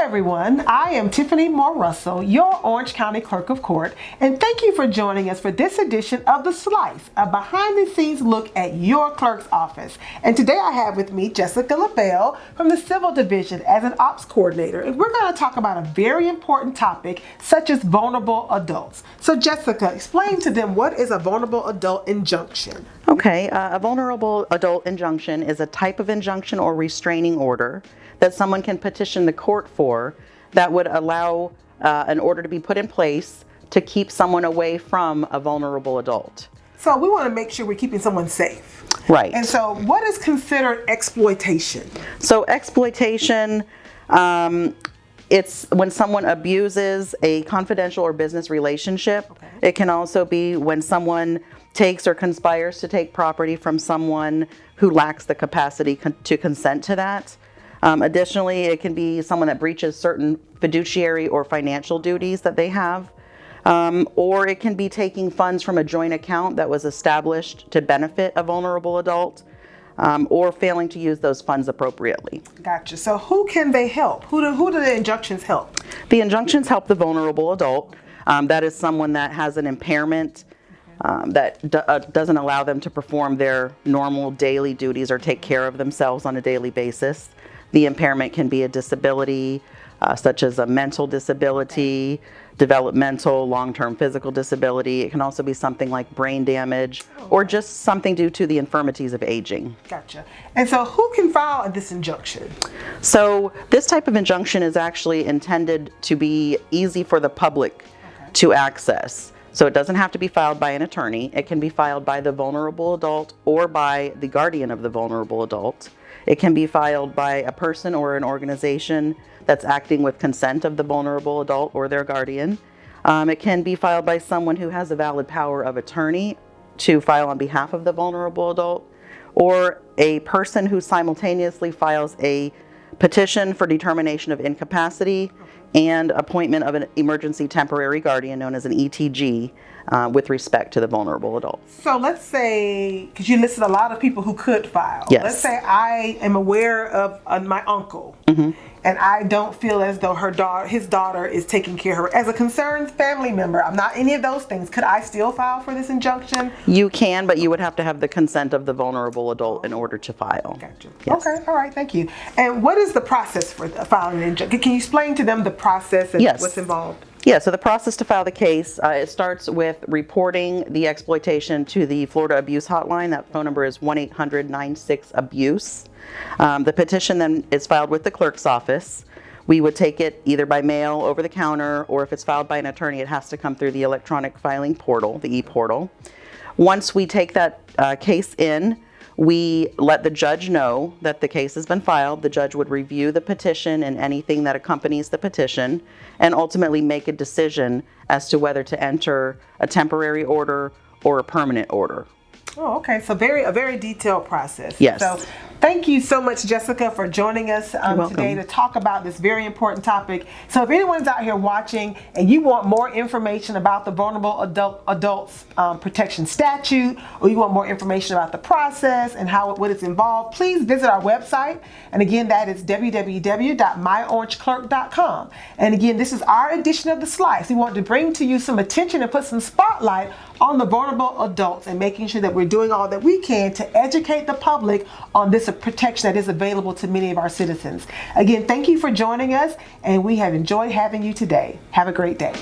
everyone, I am Tiffany Moore Russell, your Orange County Clerk of Court, and thank you for joining us for this edition of The Slice, a behind-the-scenes look at your clerk's office. And today I have with me Jessica LaBelle from the Civil Division as an Ops Coordinator, and we're going to talk about a very important topic such as vulnerable adults. So Jessica, explain to them what is a vulnerable adult injunction. Okay, a vulnerable adult injunction is a type of injunction or restraining order that someone can petition the court for that would allow an order to be put in place to keep someone away from a vulnerable adult. So we want to make sure we're keeping someone safe. Right. And so what is considered exploitation? So exploitation, it's when someone abuses a confidential or business relationship. Okay. It can also be when someone takes or conspires to take property from someone who lacks the capacity to consent to that. Additionally, it can be someone that breaches certain fiduciary or financial duties that they have, or it can be taking funds from a joint account that was established to benefit a vulnerable adult, or failing to use those funds appropriately. Gotcha. So who can they help? Who do the injunctions help? The injunctions help the vulnerable adult. That is someone that has an impairment that doesn't allow them to perform their normal daily duties or take care of themselves on a daily basis. The impairment can be a disability, such as a mental disability, developmental, long-term physical disability. It can also be something like brain damage or just something due to the infirmities of aging. Gotcha. And so who can file this injunction? So this type of injunction is actually intended to be easy for the public to access. So it doesn't have to be filed by an attorney. It can be filed by the vulnerable adult or by the guardian of the vulnerable adult. It can be filed by a person or an organization that's acting with consent of the vulnerable adult or their guardian. It can be filed by someone who has a valid power of attorney to file on behalf of the vulnerable adult, or a person who simultaneously files a petition for determination of incapacity and appointment of an emergency temporary guardian known as an ETG with respect to the vulnerable adult. So let's say, because you listed a lot of people who could file. Yes. Let's say I am aware of my uncle, and I don't feel as though his daughter is taking care of her. As a concerned family member, I'm not any of those things. Could I still file for this injunction? You can, but you would have to have the consent of the vulnerable adult in order to file. Gotcha. Yes. Okay, all right, thank you. And what is the process for filing an injunction? Can you explain to them the process and Yes. what's involved? Yeah, so the process to file the case, it starts with reporting the exploitation to the Florida Abuse Hotline. That phone number is 1-800-96-ABUSE. The petition then is filed with the clerk's office. We would take it either by mail, over the counter, or if it's filed by an attorney, it has to come through the electronic filing portal, the e-portal. Once we take that case in, we let the judge know that the case has been filed. The judge would review the petition and anything that accompanies the petition and ultimately make a decision as to whether to enter a temporary order or a permanent order. Oh, okay. So a very detailed process. Yes. So thank you so much, Jessica, for joining us today to talk about this very important topic. So if anyone's out here watching and you want more information about the Vulnerable Adults Protection Statute, or you want more information about the process and what is involved, please visit our website. And again, that is www.myorangeclerk.com. And again, this is our edition of The Slice. We want to bring to you some attention and put some spotlight on the vulnerable adults and making sure that we're doing all that we can to educate the public on this protection that is available to many of our citizens. Again, thank you for joining us, and we have enjoyed having you today. Have a great day.